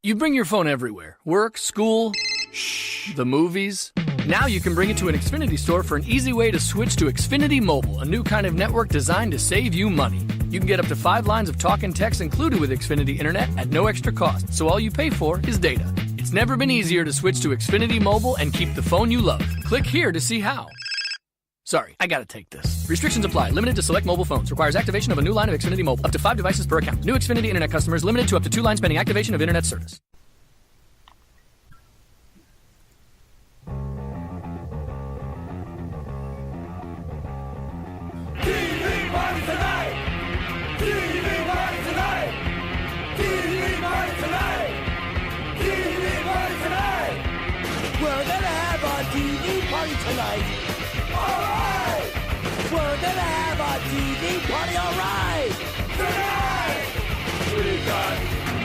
You bring your phone everywhere. Work, school, the movies. Now you can bring it to an Xfinity store for an easy way to switch to Xfinity Mobile, a new kind of network designed to save you money. You can get up to 5 lines of talk and text included with Xfinity Internet at no extra cost, so all you pay for is data. It's never been easier to switch to Xfinity Mobile and keep the phone you love. Click here to see how. Sorry, I gotta take this. Restrictions apply. Limited to select mobile phones. Requires activation of a new line of Xfinity Mobile. Up to 5 devices per account. New Xfinity Internet customers limited to up to 2 lines pending activation of Internet service. We're gonna have a TV party tonight. Alright! We're gonna have a TV party, alright! Tonight! We've got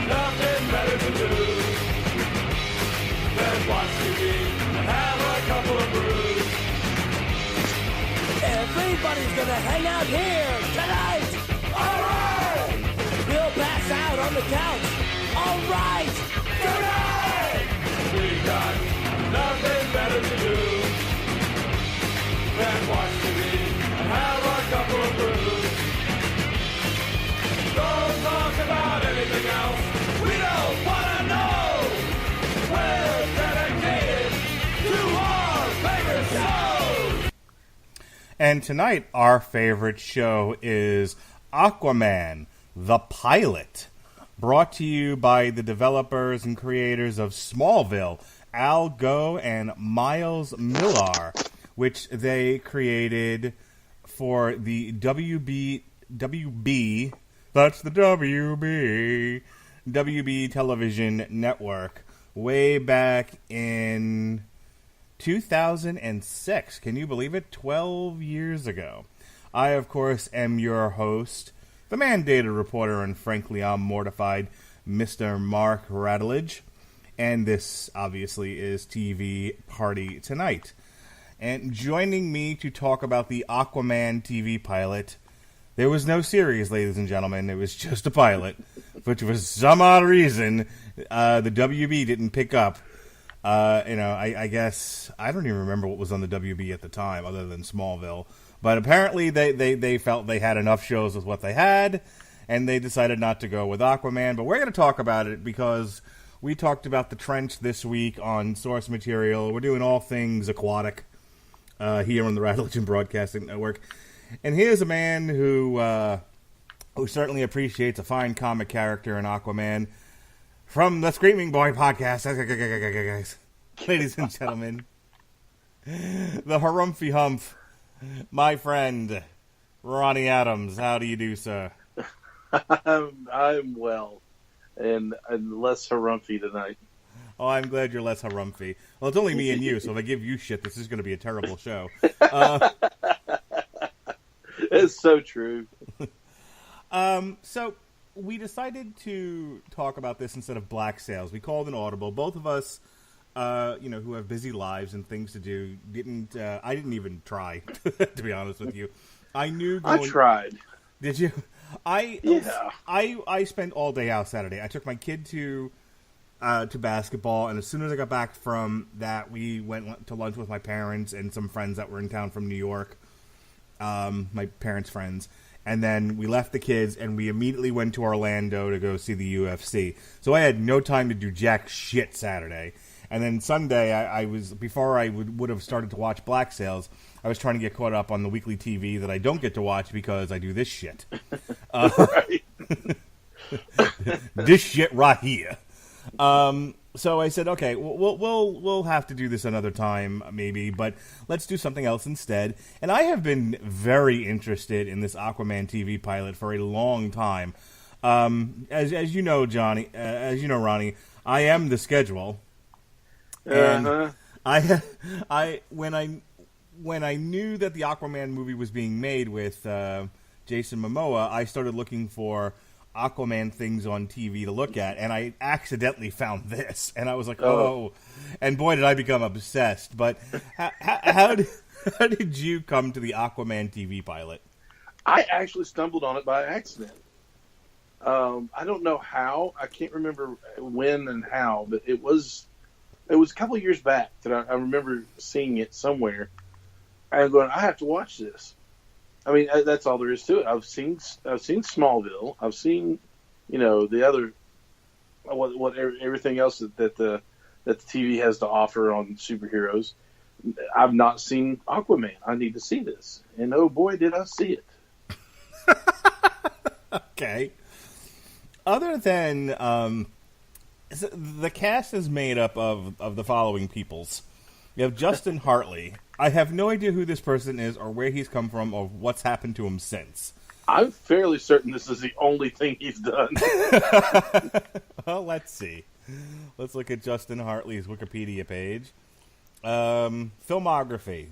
nothing better to do than watch TV and have a couple of brews. Everybody's gonna hang out here tonight! Alright! We'll pass out on the couch. Alright! Tonight! We've got nothing better to do than watch TV and have a couple of brews. Don't talk about anything else. We don't want to know. We're dedicated to our favorite show. And tonight, our favorite show is Aquaman, the pilot, brought to you by the developers and creators of Smallville, Gough and Miles Millar, which they created for the WB, that's the WB television network, way back in 2006. Can you believe it? 12 years ago. I, of course, am your host, the mandated reporter, and frankly, I'm mortified, Mr. Mark Radulich. And this, obviously, is TV Party Tonight. And joining me to talk about the Aquaman TV pilot, there was no series, ladies and gentlemen. It was just a pilot, which for some odd reason, the WB didn't pick up. I guess, I don't even remember what was on the WB at the time, other than Smallville. But apparently they felt they had enough shows with what they had, and they decided not to go with Aquaman. But we're going to talk about it because we talked about the Trench this week on Source Material. We're doing all things aquatic here on the Radulich and Broadcasting Network. And here's a man who certainly appreciates a fine comic character in Aquaman from the Screaming Boy podcast. Guys, ladies and gentlemen, the Harumphy Humph, my friend, Ronnie Adams. How do you do, sir? I'm well. And less harumphy tonight. Oh, I'm glad you're less harumphy. Well, it's only me and you, so if I give you shit, this is going to be a terrible show. It's so true. So we decided to talk about this instead of Black Sails. We called an audible. Both of us, who have busy lives and things to do, I didn't even try, to be honest with you. I tried. Did you? I spent all day out Saturday. I took my kid to basketball, and as soon as I got back from that, we went to lunch with my parents and some friends that were in town from New York, my parents' friends, and then we left the kids, and we immediately went to Orlando to go see the UFC. So I had no time to do jack shit Saturday. And then Sunday, before I would have started to watch Black Sails, I was trying to get caught up on the weekly TV that I don't get to watch because I do this shit. This shit right here. So I said, okay, we'll have to do this another time, maybe, but let's do something else instead. And I have been very interested in this Aquaman TV pilot for a long time. As you know, Ronnie, I am the schedule. And when I knew that the Aquaman movie was being made with Jason Momoa, I started looking for Aquaman things on TV to look at, and I accidentally found this, and I was like, oh. And boy, did I become obsessed. But how did you come to the Aquaman TV pilot? I actually stumbled on it by accident. I don't know how. I can't remember when and how, but it was a couple of years back that I remember seeing it somewhere. And going, I have to watch this. I mean, that's all there is to it. I've seen Smallville. I've seen, the other everything else that the TV has to offer on superheroes. I've not seen Aquaman. I need to see this, and oh boy, did I see it! Okay. Other than the cast is made up of the following peoples. You have Justin Hartley. I have no idea who this person is or where he's come from or what's happened to him since. I'm fairly certain this is the only thing he's done. Well, let's see. Let's look at Justin Hartley's Wikipedia page. Filmography.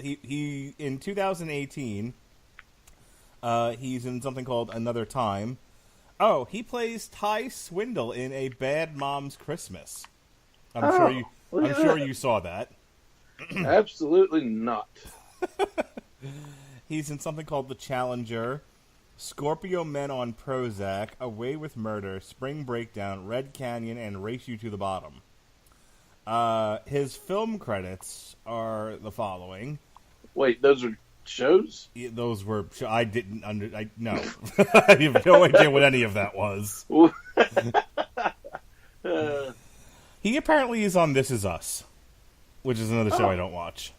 He in 2018, he's in something called Another Time. Oh, he plays Ty Swindle in A Bad Mom's Christmas. I'm sure you saw that. Absolutely not. He's in something called The Challenger, Scorpio Men on Prozac, Away with Murder, Spring Breakdown, Red Canyon, and Race You to the Bottom. His film credits are the following. Wait, those are shows? Yeah, those were... I didn't... no. I have no idea what any of that was. He apparently is on This Is Us, which is another show I don't watch.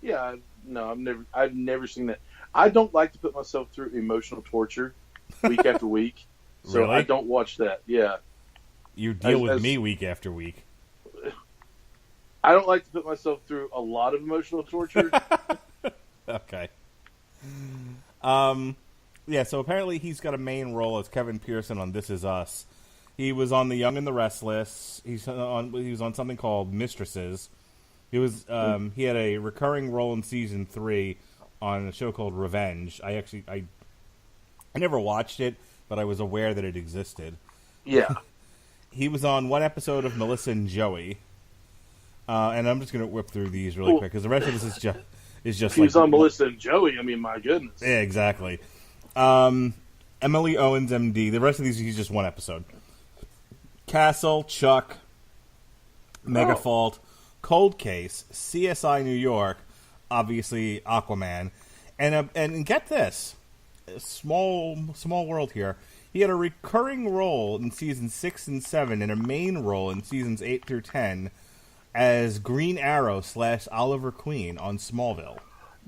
Yeah, no, I've never seen that. I don't like to put myself through emotional torture week after week, so Really? I don't watch that. Yeah, You deal with me week after week. I don't like to put myself through a lot of emotional torture. Okay. Yeah, so apparently he's got a main role as Kevin Pearson on This Is Us. He was on The Young and the Restless. He was on something called Mistresses. He had a recurring role in season 3 on a show called Revenge. I never watched it, but I was aware that it existed. Yeah. He was on one episode of Melissa and Joey. And I'm just going to whip through these really quick because the rest of this is just. He was on Melissa and Joey. I mean, my goodness. Yeah, exactly. Emily Owens, MD. The rest of these, he's just one episode. Castle, Chuck, Megafault, Cold Case, CSI New York, obviously Aquaman, and get this, small world here. He had a recurring role in seasons 6 and 7 and a main role in seasons 8 through 10 as Green Arrow / Oliver Queen on Smallville.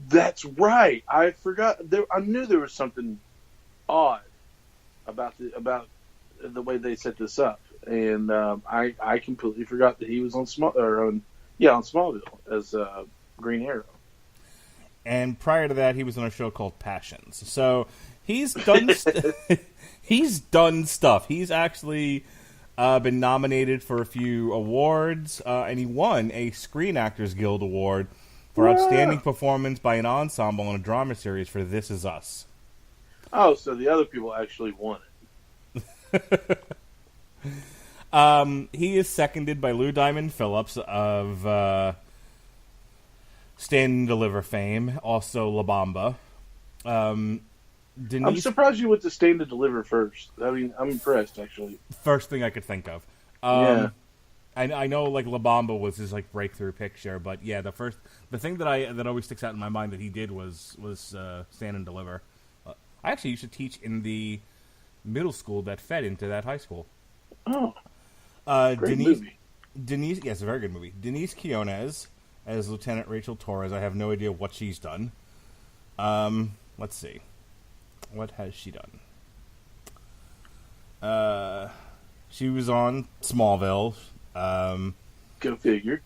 That's right. I forgot. I knew there was something odd about the way they set this up, and I completely forgot that he was on Smallville as Green Arrow. And prior to that, he was on a show called Passions. So he's done he's done stuff. He's actually been nominated for a few awards, and he won a Screen Actors Guild Award for outstanding performance by an ensemble in a drama series for This Is Us. Oh, so the other people actually won it. He is seconded by Lou Diamond Phillips of Stand and Deliver fame, also La Bamba. I'm surprised you went to Stand and Deliver first. I mean, I'm impressed, actually. First thing I could think of. Yeah. I know, like, La Bamba was his, like, breakthrough picture, but yeah, the thing that always sticks out in my mind that he did was Stand and Deliver. I actually used to teach in the middle school that fed into that high school. Oh, great movie. Yes, a very good movie. Denise Quinones as Lieutenant Rachel Torres. I have no idea what she's done. Let's see. What has she done? She was on Smallville. Go figure.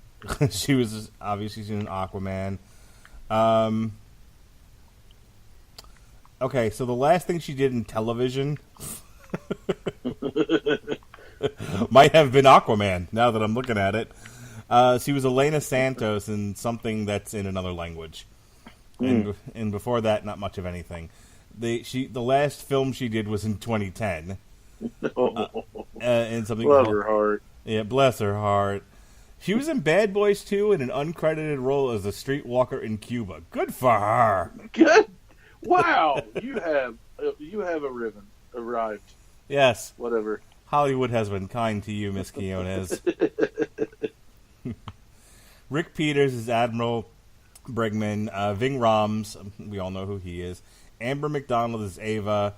She was obviously in Aquaman. Okay, so the last thing she did in television might have been Aquaman, now that I'm looking at it. She was Elena Santos in something that's in another language. And before that, not much of anything. The last film she did was in 2010. And something bless her heart. Yeah, bless her heart. She was in Bad Boys 2 in an uncredited role as a streetwalker in Cuba. Good for her. Good. Wow, you have arrived. Yes. Whatever. Hollywood has been kind to you, Miss Quinones. Rick Peters is Admiral Brigman. Ving Rhames, we all know who he is. Amber McDonald is Ava.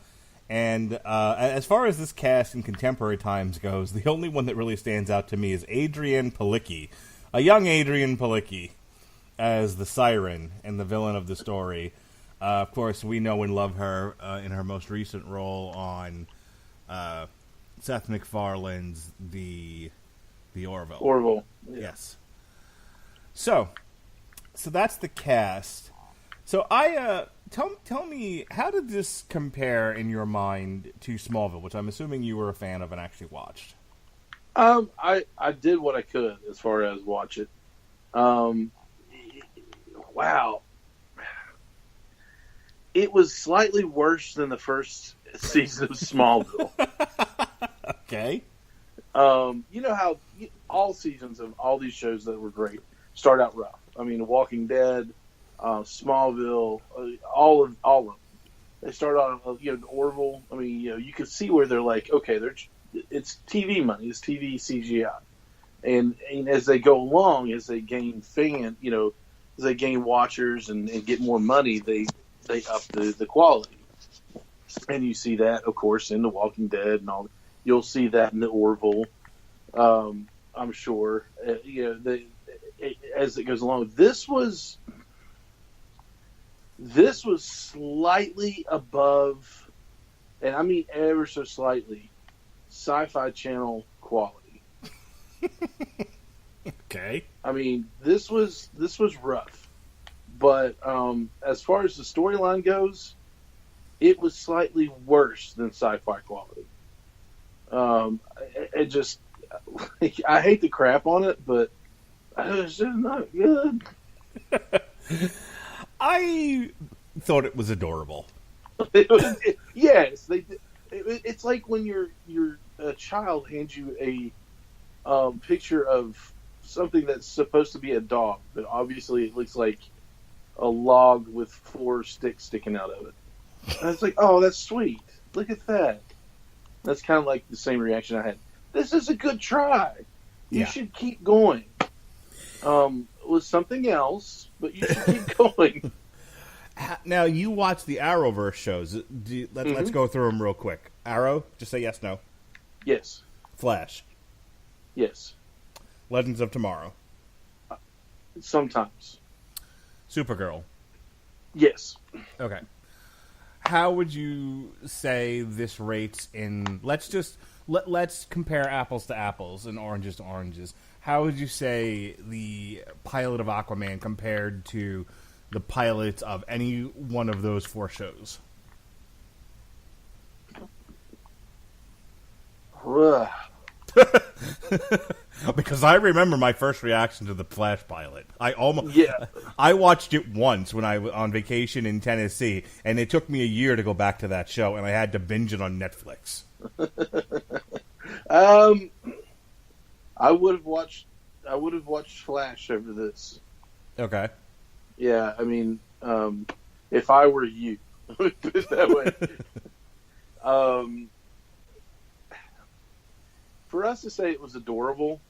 And as far as this cast in contemporary times goes, the only one that really stands out to me is Adrienne Palicki. A young Adrienne Palicki as the Siren and the villain of the story. Of course, we know and love her in her most recent role on Seth MacFarlane's The Orville. Orville. Yeah. Yes. So that's the cast. So tell me, how did this compare in your mind to Smallville, which I'm assuming you were a fan of and actually watched? I did what I could as far as watch it. Wow. It was slightly worse than the first season of Smallville. Okay. You know how all seasons of all these shows that were great start out rough. I mean, The Walking Dead, Smallville, all of them. They start out, Orville. I mean, you can see where they're like, okay, it's TV money, it's TV CGI, and as they go along, as they gain as they gain watchers and get more money, they up the quality. And you see that, of course, in The Walking Dead and all. You'll see that in the Orville, I'm sure. As it goes along, this was slightly above, and I mean ever so slightly, Sci-Fi Channel quality. Okay. I mean, this was rough, but as far as the storyline goes, it was slightly worse than Sci-Fi quality. It just, I hate to crap on it, but it's just not good. I thought it was adorable. Yes, it's like when your child hands you a picture of something that's supposed to be a dog, but obviously it looks like a log with 4 sticks sticking out of it. And it's like, oh, that's sweet. Look at that. That's kind of like the same reaction I had. This is a good try. You should keep going. Was something else, but you should keep going. Now, you watch the Arrowverse shows. Let's go through them real quick. Arrow, just say yes, no. Yes. Flash. Yes. Legends of Tomorrow. Sometimes. Supergirl. Yes. Okay. How would you say this rates in? Let's compare apples to apples and oranges to oranges. How would you say the pilot of Aquaman compared to the pilots of any one of those 4 shows? Because I remember my first reaction to the Flash pilot. I watched it once when I was on vacation in Tennessee, and it took me a year to go back to that show, and I had to binge it on Netflix. I would have watched Flash over this. Okay. Yeah, I mean, if I were you, put it that way. For us to say it was adorable,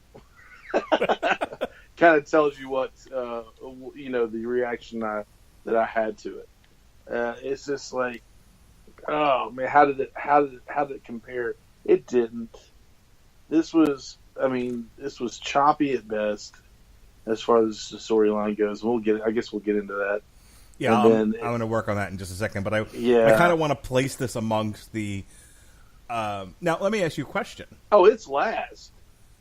kind of tells you what the reaction that I had to it. It's just like, oh man, how did it compare? It didn't. This was choppy at best as far as the storyline goes. I guess we'll get into that. Yeah, I'm going to work on that in just a second, but I kind of want to place this amongst the. Now, let me ask you a question. Oh, it's last.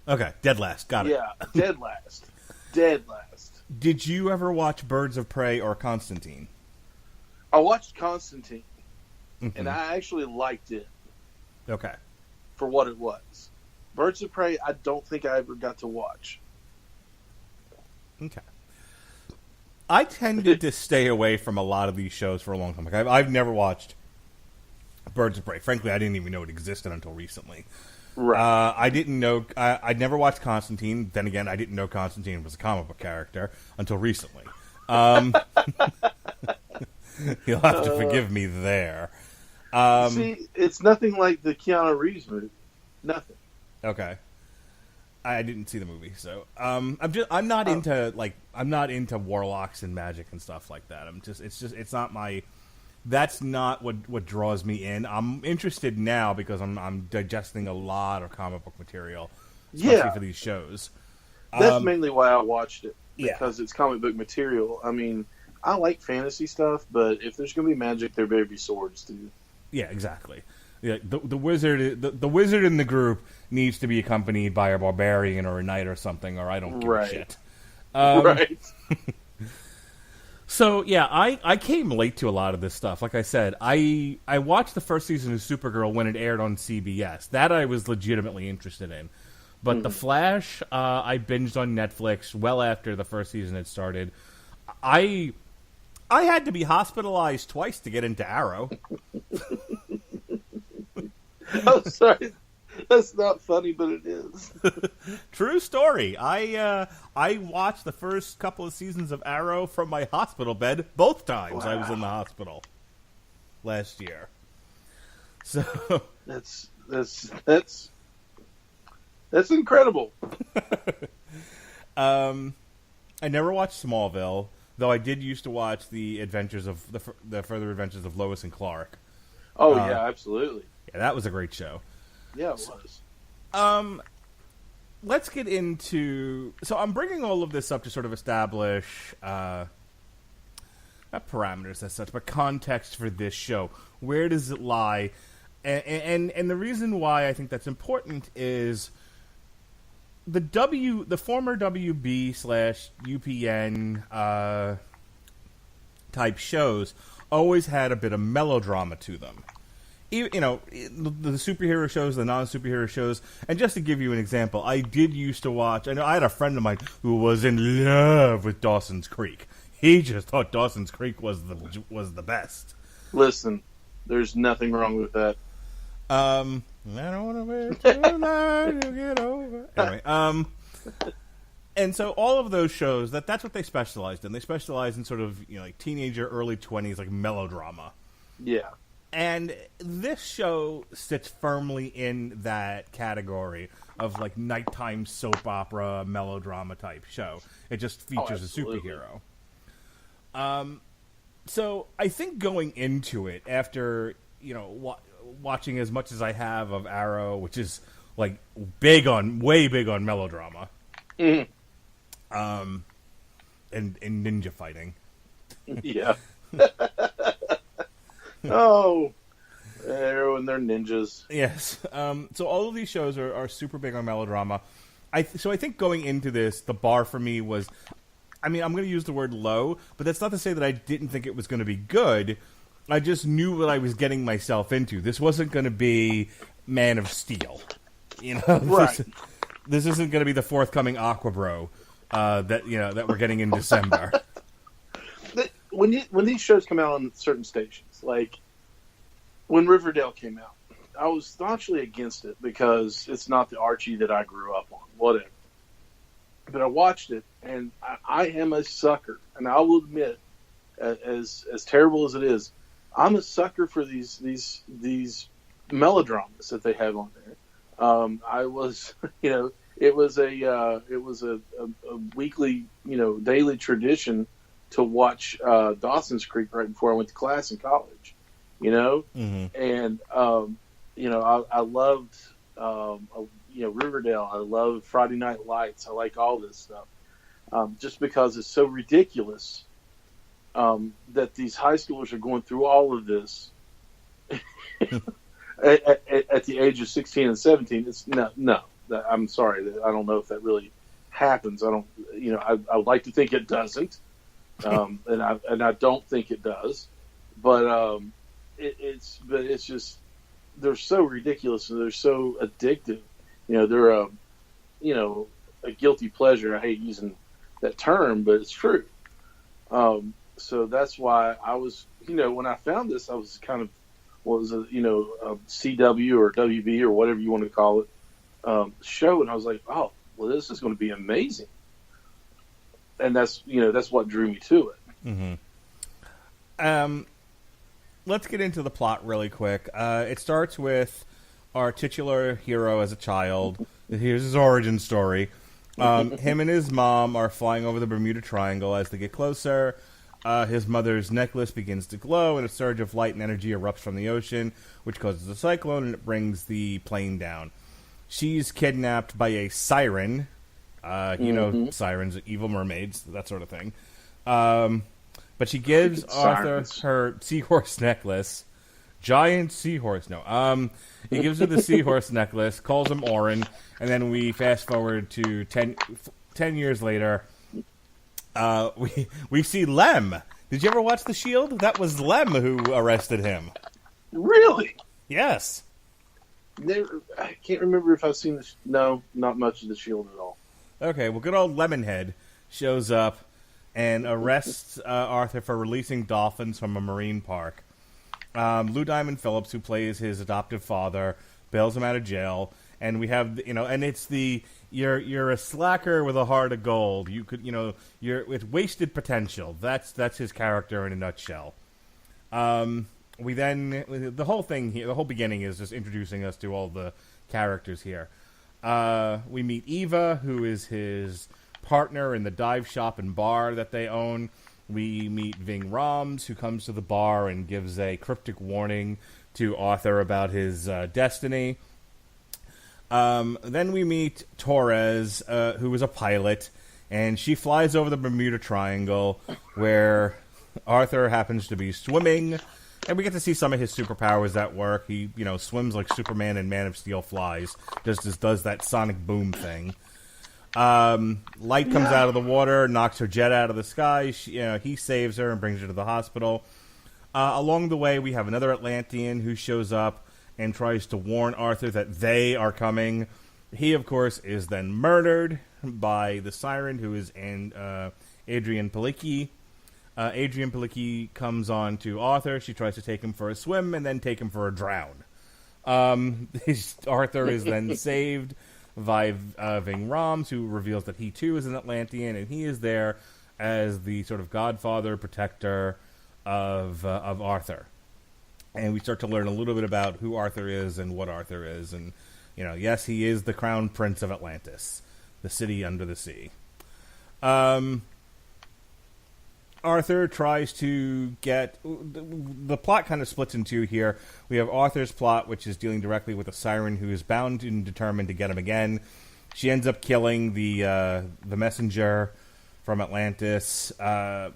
Okay, dead last. Got it. Yeah, dead last. Dead last. Did you ever watch Birds of Prey or Constantine? I watched Constantine, and I actually liked it. Okay. For what it was. Birds of Prey, I don't think I ever got to watch. Okay. I tended to stay away from a lot of these shows for a long time. Like I've never watched Birds of Prey. Frankly, I didn't even know it existed until recently. Right. I didn't know. I'd never watched Constantine. Then again, I didn't know Constantine was a comic book character until recently. You'll have to forgive me there. See, it's nothing like the Keanu Reeves movie. Nothing. Okay. I didn't see the movie, so I'm not into warlocks and magic and stuff like that. It's not my. That's not what draws me in. I'm interested now because I'm digesting a lot of comic book material, especially for these shows. That's mainly why I watched it, because it's comic book material. I mean, I like fantasy stuff, but if there's going to be magic, there better be swords too. Yeah, exactly. Yeah, the wizard in the group needs to be accompanied by a barbarian or a knight or something, or I don't give a shit. Right. So yeah, I came late to a lot of this stuff. Like I said, I watched the first season of Supergirl when it aired on CBS. That I was legitimately interested in. But The Flash, I binged on Netflix well after the first season had started. I had to be hospitalized twice to get into Arrow. Oh, sorry. That's not funny, but it is. True story. I watched the first couple of seasons of Arrow from my hospital bed both times. Wow. I was in the hospital last year. So that's incredible. I never watched Smallville, though I did used to watch the adventures of the further adventures of Lois and Clark. Oh yeah, absolutely. Yeah, that was a great show. Yeah, it was. Let's get into... So I'm bringing all of this up to sort of establish, not parameters as such, but context for this show. Where does it lie? And the reason why I think that's important is the former WB/UPN type shows always had a bit of melodrama to them. You know, the superhero shows, the non-superhero shows, and just to give you an example, I did used to watch. I know I had a friend of mine who was in love with Dawson's Creek. He just thought Dawson's Creek was the best. Listen, there's nothing wrong with that. I don't want to wait too long to get over. Anyway, and so all of those shows, that's what they specialized in. They specialized in sort of, you know, like teenager, early 20s, like melodrama. Yeah. And this show sits firmly in that category of like nighttime soap opera, melodrama type show. It just features a superhero. So I think going into it, after, you know, watching as much as I have of Arrow, which is like way big on melodrama, and ninja fighting. Yeah. Oh, Arrow and their ninjas. Yes. So all of these shows are super big on melodrama. So I think going into this, the bar for me was, I mean, I'm going to use the word low, but that's not to say that I didn't think it was going to be good. I just knew what I was getting myself into. This wasn't going to be Man of Steel. You know, right. This isn't going to be the forthcoming Aquabro that we're getting in December. When these shows come out on certain stations, like when Riverdale came out, I was staunchly against it because it's not the Archie that I grew up on, whatever. But I watched it, and I am a sucker, and I will admit, as terrible as it is, I'm a sucker for these melodramas that they have on there. I was, you know, it was a weekly, you know, daily tradition to watch Dawson's Creek right before I went to class in college, you know? Mm-hmm. And, you know, I loved, you know, Riverdale. I love Friday Night Lights. I like all this stuff. Just because it's so ridiculous that these high schoolers are going through all of this at the age of 16 and 17. It's no. I'm sorry. I don't know if that really happens. I don't, you know, I would like to think it doesn't. And I don't think it does, but it's just, they're so ridiculous and they're so addictive. You know, they're a guilty pleasure. I hate using that term, but it's true. So that's why I was, you know, when I found this, I was kind of, what was it, you know, a CW or WB or whatever you want to call it, show, and I was like, oh, well, this is going to be amazing. And that's, you know, that's what drew me to it. Mm-hmm. let's get into the plot really quick. It starts with our titular hero as a child. Here's his origin story. Him and his mom are flying over the Bermuda Triangle. As they get closer, his mother's necklace begins to glow, and a surge of light and energy erupts from the ocean, which causes a cyclone, and it brings the plane down. She's kidnapped by a siren. You know, sirens, evil mermaids, that sort of thing. But she gives Arthur her seahorse necklace. Giant seahorse, no. He gives her the seahorse necklace, calls him Orin, and then we fast forward to 10 years later. We see Lem. Did you ever watch The Shield? That was Lem who arrested him. Really? Yes. I can't remember if I've seen this. No, not much of The Shield at all. Okay, well, good old Lemonhead shows up and arrests Arthur for releasing dolphins from a marine park. Lou Diamond Phillips, who plays his adoptive father, bails him out of jail, and we have, and it's you're a slacker with a heart of gold. You could, you're with wasted potential. That's his character in a nutshell. We then, the whole thing here, the whole beginning is just introducing us to all the characters here. We meet Eva, who is his partner in the dive shop and bar that they own. We meet Ving Rhames, who comes to the bar and gives a cryptic warning to Arthur about his destiny. Then we meet Torres, who is a pilot, and she flies over the Bermuda Triangle, where Arthur happens to be swimming, and we get to see some of his superpowers at work. He, swims like Superman and Man of Steel flies, just does that sonic boom thing. Light comes out of the water, knocks her jet out of the sky. He saves her and brings her to the hospital. Along the way, we have another Atlantean who shows up and tries to warn Arthur that they are coming. He, of course, is then murdered by the siren, who is Adrian Palicki. Adrian Palicki comes on to Arthur. She tries to take him for a swim and then take him for a drown. Arthur is then saved by Ving Rhames, who reveals that he too is an Atlantean, and he is there as the sort of godfather, protector of Arthur. And we start to learn a little bit about who Arthur is and what Arthur is, and yes, he is the crown prince of Atlantis, the city under the sea. Arthur tries to get... The plot kind of splits in two here. We have Arthur's plot, which is dealing directly with a siren who is bound and determined to get him again. She ends up killing the messenger from Atlantis. The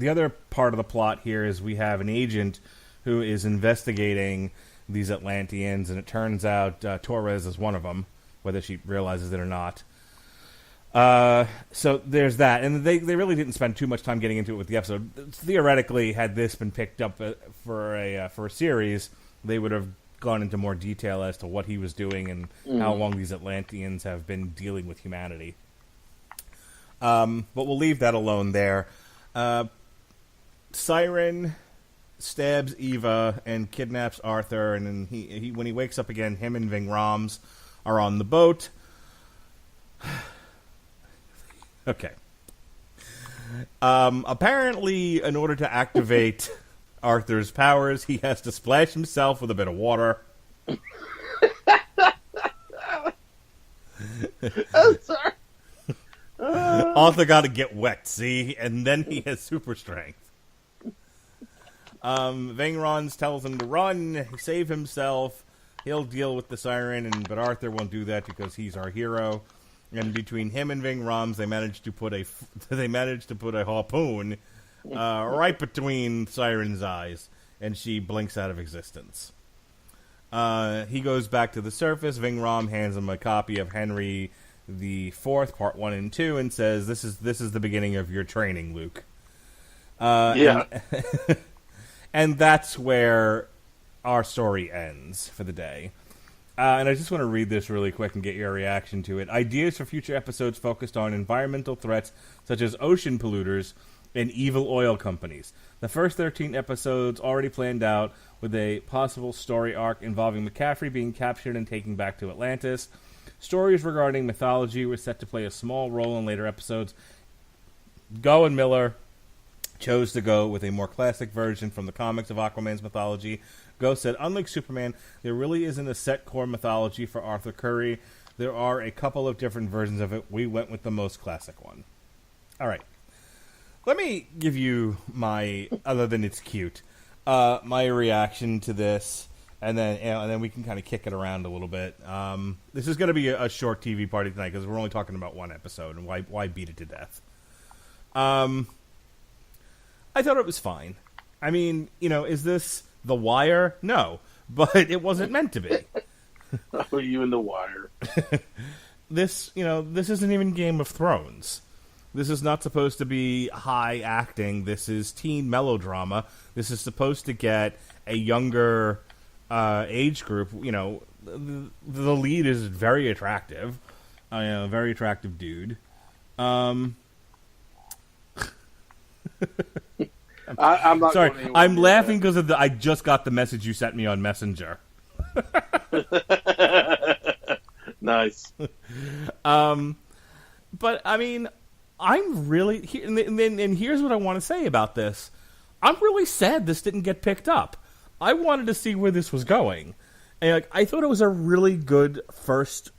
other part of the plot here is we have an agent who is investigating these Atlanteans, and it turns out Torres is one of them, whether she realizes it or not. So there's that, and they really didn't spend too much time getting into it with the episode. Theoretically, had this been picked up for a series, they would have gone into more detail as to what he was doing and how long these Atlanteans have been dealing with humanity. But we'll leave that alone there. Siren stabs Eva and kidnaps Arthur, and then he when he wakes up again, him and Ving Rhames are on the boat. Okay. Apparently, in order to activate Arthur's powers, he has to splash himself with a bit of water. I'm sorry. Arthur got to get wet, see? And then he has super strength. Ving Rhames tells him to run, save himself. He'll deal with the siren, but Arthur won't do that because he's our hero. And between him and Ving Rhames, they managed to put a harpoon right between Siren's eyes, and she blinks out of existence. He goes back to the surface. Ving Rhames hands him a copy of Henry IV, Part 1 and 2, and says, "This is the beginning of your training, Luke." And that's where our story ends for the day. And I just want to read this really quick and get your reaction to it. Ideas for future episodes focused on environmental threats such as ocean polluters and evil oil companies. The first 13 episodes already planned out, with a possible story arc involving McCaffrey being captured and taken back to Atlantis. Stories regarding mythology were set to play a small role in later episodes. Gough and Millar chose to go with a more classic version from the comics of Aquaman's mythology. Gough said, unlike Superman, there really isn't a set core mythology for Arthur Curry. There are a couple of different versions of it. We went with the most classic one. All right. Let me give you my, other than it's cute, my reaction to this, and then we can kind of kick it around a little bit. This is going to be a short TV party tonight because we're only talking about one episode, and why beat it to death? I thought it was fine. I mean, is this The Wire? No, but it wasn't meant to be. Oh, you and The Wire. This isn't even Game of Thrones. This is not supposed to be high acting. This is teen melodrama. This is supposed to get a younger age group. The lead is very attractive. A very attractive dude. I'm not sorry. going I'm laughing because I just got the message you sent me on Messenger. Nice. But I mean, I'm really and here's what I want to say about this. I'm really sad this didn't get picked up. I wanted to see where this was going, and I thought it was a really good first.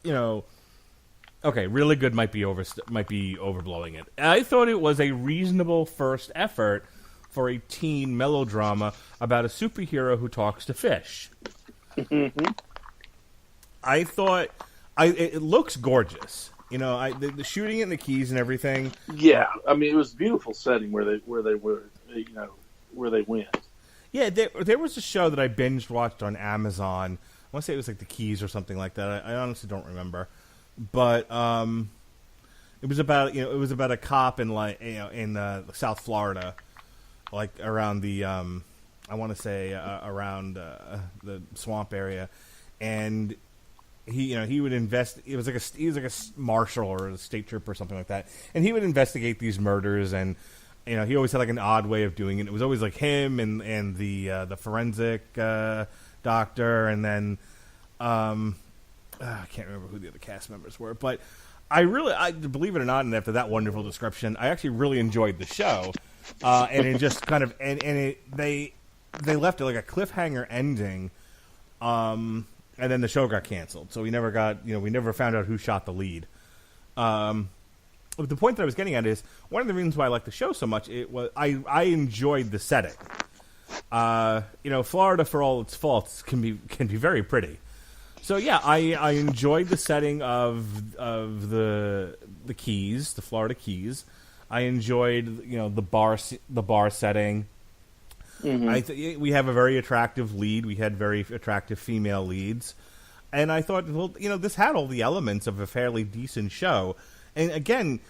Okay, really good might be overblowing it. I thought it was a reasonable first effort for a teen melodrama about a superhero who talks to fish. Mm-hmm. I thought it looks gorgeous. The shooting in the Keys and everything. Yeah, I mean it was a beautiful setting where they were, where they went. Yeah, there was a show that I binge watched on Amazon. I want to say it was like the Keys or something like that. I honestly don't remember, but it was about a cop in South Florida, like around the I want to say around the swamp area, and he would invest. He was like a marshal or a state trooper or something like that, and he would investigate these murders. And he always had like an odd way of doing it. It was always like him and the forensic doctor, and then I can't remember who the other cast members were. But I believe it or not, and after that wonderful description, I actually really enjoyed the show. And it just kind of they left it like a cliffhanger ending. And then the show got canceled, so we never found out who shot the lead. But the point that I was getting at is one of the reasons why I like the show so much. I enjoyed the setting. Florida, for all its faults, can be very pretty. So yeah, I enjoyed the setting of the Keys, the Florida Keys. I enjoyed the bar setting. Mm-hmm. We have a very attractive lead. We had very attractive female leads. And I thought, this had all the elements of a fairly decent show. And again,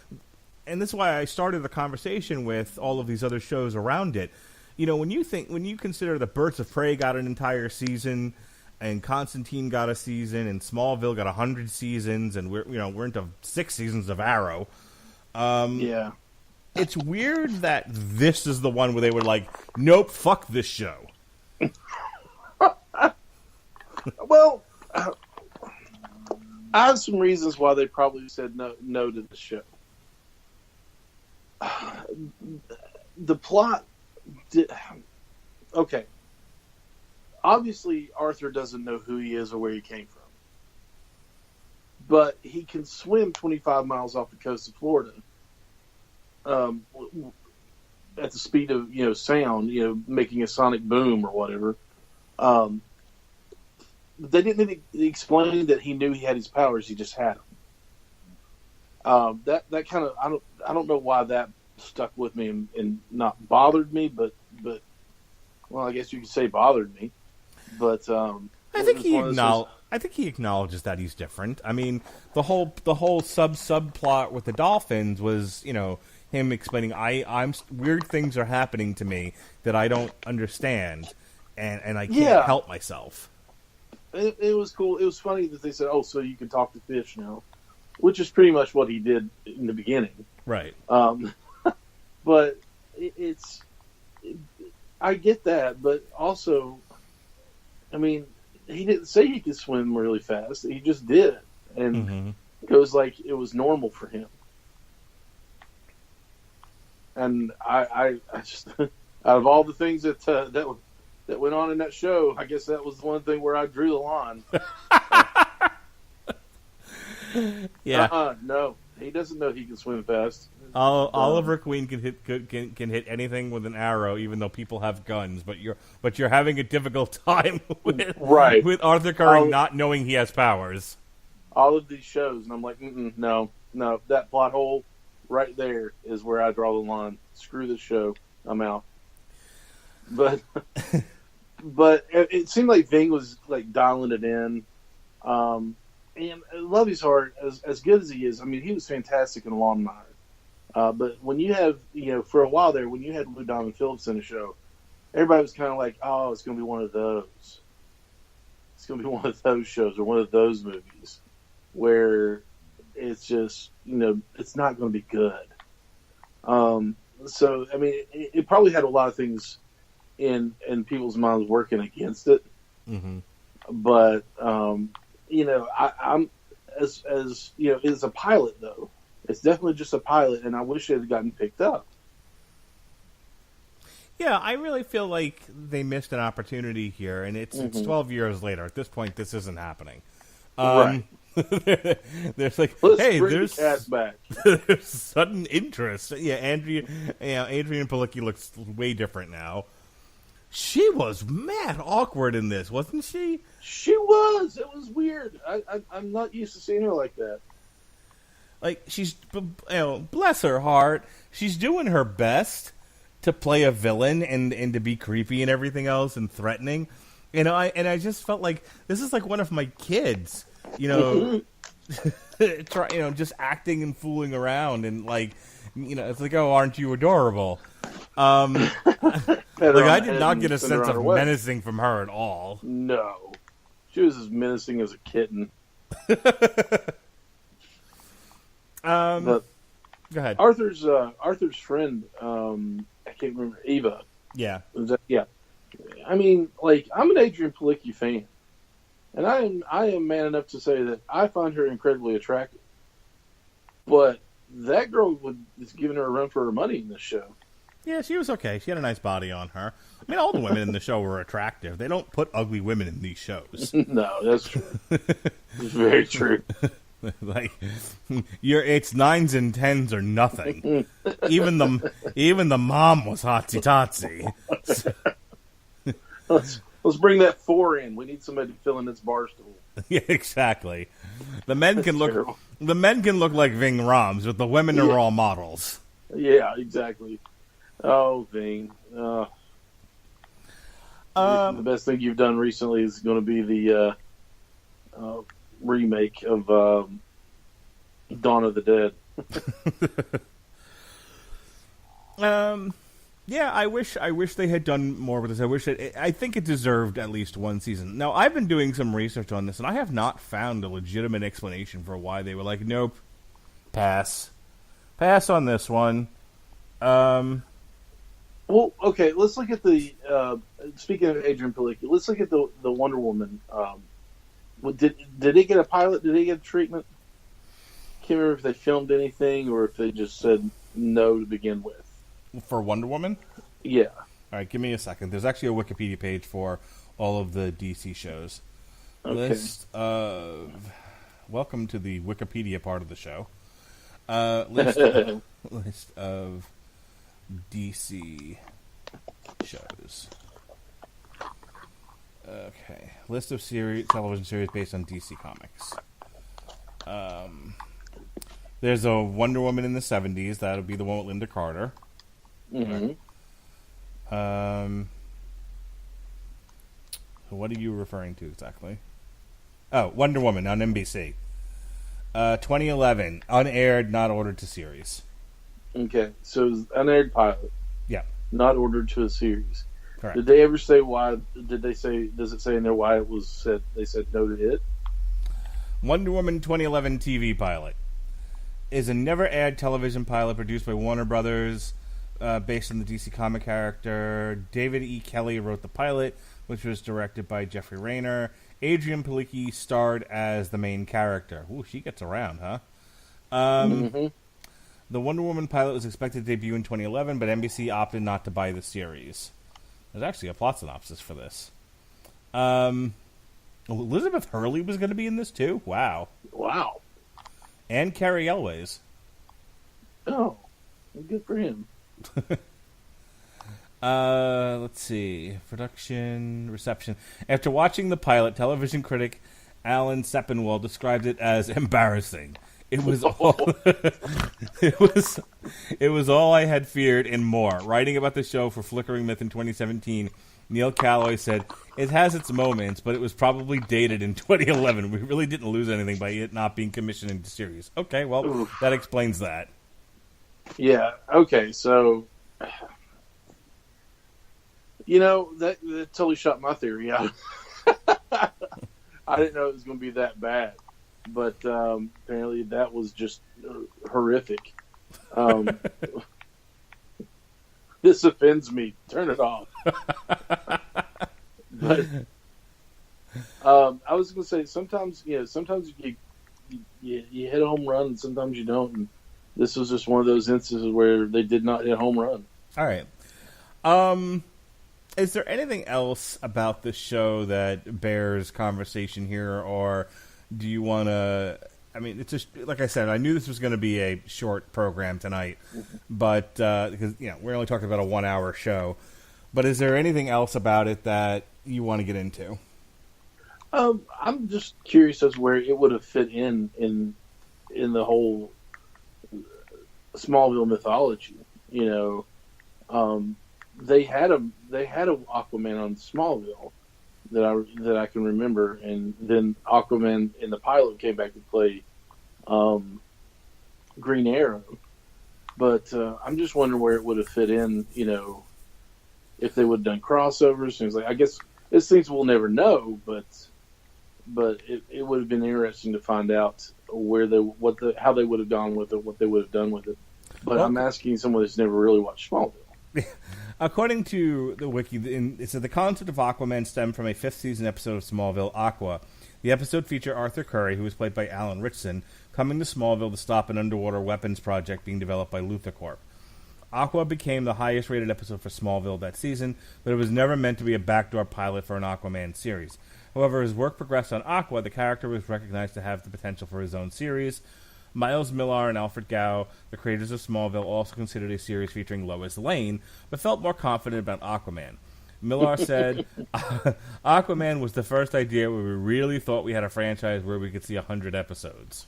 and this is why I started the conversation with all of these other shows around it. When you consider that Birds of Prey got an entire season, and Constantine got a season, and Smallville got 100 seasons, and we're into 6 seasons of Arrow. Yeah. It's weird that this is the one where they were like, nope, fuck this show. Well, I have some reasons why they probably said no to the show. The plot okay. Obviously, Arthur doesn't know who he is or where he came from. But he can swim 25 miles off the coast of Florida. At the speed of sound, making a sonic boom or whatever. They didn't explain that he knew he had his powers; he just had them. That kind of I don't know why that stuck with me and not bothered me, but well, I guess you could say bothered me. But I think he acknowledges that he's different. I mean, the whole subplot with the dolphins was him explaining, I'm weird things are happening to me that I don't understand, and I can't help myself. It was cool. It was funny that they said, "Oh, so you can talk to fish now," which is pretty much what he did in the beginning, right? But I get that, but also, I mean, he didn't say he could swim really fast. He just did, and it was like it was normal for him. And I just out of all the things that went on in that show, I guess that was the one thing where I drew the line. Yeah. No, he doesn't know he can swim fast. Oliver Queen can hit anything with an arrow, even though people have guns. But you're having a difficult time with Arthur Curry not knowing he has powers. All of these shows, and I'm like, no, that plot hole right there is where I draw the line. Screw this show, I'm out. But it seemed like Ving was like dialing it in. And love his heart, as good as he is. I mean, he was fantastic in Longmire. But when you have, for a while there, when you had Lou Diamond Phillips in a show, everybody was kind of like, oh, it's going to be one of those. It's going to be one of those shows or one of those movies where it's just, it's not going to be good. So, I mean, it probably had a lot of things in people's minds working against it. Mm-hmm. But, I'm as it's a pilot though. It's definitely just a pilot, and I wish it had gotten picked up. Yeah, I really feel like they missed an opportunity here, and it's 12 years later. At this point, this isn't happening. Right. There's like, Let's hey, bring there's the cast back. there's sudden interest. Yeah, Adrian Palicki looks way different now. She was mad awkward in this, wasn't she? She was. It was weird. I'm not used to seeing her like that. Like, she's, bless her heart, she's doing her best to play a villain and to be creepy and everything else and threatening. I just felt like this is like one of my kids, just acting and fooling around and like, it's like, oh, aren't you adorable? I did not get a sense of menacing from her at all. No. She was as menacing as a kitten. Go ahead. Arthur's friend, I can't remember, Eva. Yeah. Yeah. I mean, like, I'm an Adrian Palicki fan, and I am man enough to say that I find her incredibly attractive. But that girl is giving her a run for her money in this show. Yeah, she was okay. She had a nice body on her. I mean, all the women in the show were attractive. They don't put ugly women in these shows. No, that's true. It's very true. Like, it's 9s and 10s or nothing. Even the mom was hotsy totsy. Let's bring that 4 in. We need somebody to fill in this bar stool. Yeah, exactly. The men can look like Ving Rhames, but the women are all models. Yeah, exactly. Oh, Ving. The best thing you've done recently is going to be the remake of Dawn of the Dead. Yeah, I wish they had done more with this. I think it deserved at least one season. Now, I've been doing some research on this, and I have not found a legitimate explanation for why they were like, nope, pass on this one. Well, okay, let's look at the speaking of Adrian Palicki, let's look at the Wonder Woman. Did it get a pilot? Did it get a treatment? Can't remember if they filmed anything or if they just said no to begin with. For Wonder Woman? Yeah. All right, give me a second. There's actually a Wikipedia page for all of the DC shows. Okay. Welcome to the Wikipedia part of the show. List of DC shows. Okay. List of television series based on DC Comics. There's a Wonder Woman in the 70s. That'll be the one with Linda Carter. Mm-hmm. What are you referring to exactly? Oh, Wonder Woman on NBC. 2011. Unaired, not ordered to series. Okay, so it was unaired pilot. Yeah. Not ordered to a series. Correct. Did they ever say why? Does it say in there why it was said? They said no to it. Wonder Woman 2011 TV pilot is a never-aired television pilot produced by Warner Brothers, based on the DC comic character. David E. Kelly wrote the pilot, which was directed by Jeffrey Rayner. Adrian Palicki starred as the main character. Ooh, she gets around, huh? The Wonder Woman pilot was expected to debut in 2011, but NBC opted not to buy the series. There's actually a plot synopsis for this. Elizabeth Hurley was going to be in this too? Wow. Wow. And Carrie Elways. Oh, good for him. Let's see. Production, reception. After watching the pilot, television critic Alan Sepinwall described it as embarrassing. It was all it was all I had feared and more. Writing about the show for Flickering Myth in 2017, Neil Calloway said, "It has its moments, but it was probably dated in 2011. We really didn't lose anything by it not being commissioned into series." Okay, well, Oof. that explains that. Yeah. Okay. So, that totally shot my theory out. I didn't know it was going to be that bad, but apparently that was just horrific. This offends me. Turn it off. But I was going to say sometimes you hit a home run and sometimes you don't. And this was just one of those instances where they did not hit a home run. All right. Is there anything else about this show that bears conversation here, or do you want to? I mean, it's just like I said. I knew this was going to be a short program tonight, but because we're only talking about a 1-hour show. But is there anything else about it that you want to get into? I'm just curious as where it would have fit in the whole Smallville mythology. They had a Aquaman on Smallville that I can remember, and then Aquaman in the pilot came back to play Green Arrow. But I'm just wondering where it would have fit in. If they would have done crossovers, things like. I guess it's things we'll never know, but it would have been interesting to find out how they would have gone with it, what they would have done with it. But I'm asking someone that's never really watched Smallville. According to the wiki, it said the concept of Aquaman stemmed from a 5th season episode of Smallville, Aqua. The episode featured Arthur Curry, who was played by Alan Ritchson, coming to Smallville to stop an underwater weapons project being developed by LuthorCorp. Aqua became the highest-rated episode for Smallville that season, but it was never meant to be a backdoor pilot for an Aquaman series. However, as work progressed on Aqua, the character was recognized to have the potential for his own series. Miles Millar and Alfred Gough, the creators of Smallville, also considered a series featuring Lois Lane, but felt more confident about Aquaman. Millar said, Aquaman was the first idea where we really thought we had a franchise where we could see 100 episodes.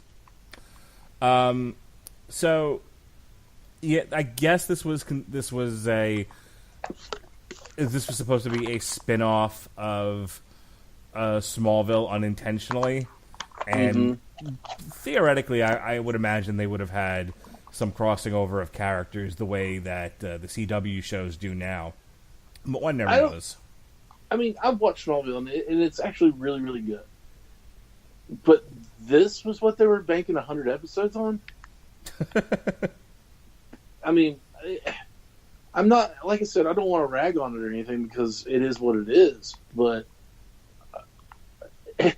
So, yeah, I guess this was supposed to be a spin-off of Smallville unintentionally, and theoretically, I would imagine they would have had some crossing over of characters the way that the CW shows do now. But one never knows. I mean, I've watched Smallville, and it's actually really, really good. But this was what they were banking 100 episodes on? I mean, I'm not, like I said, I don't want to rag on it or anything because it is what it is. But it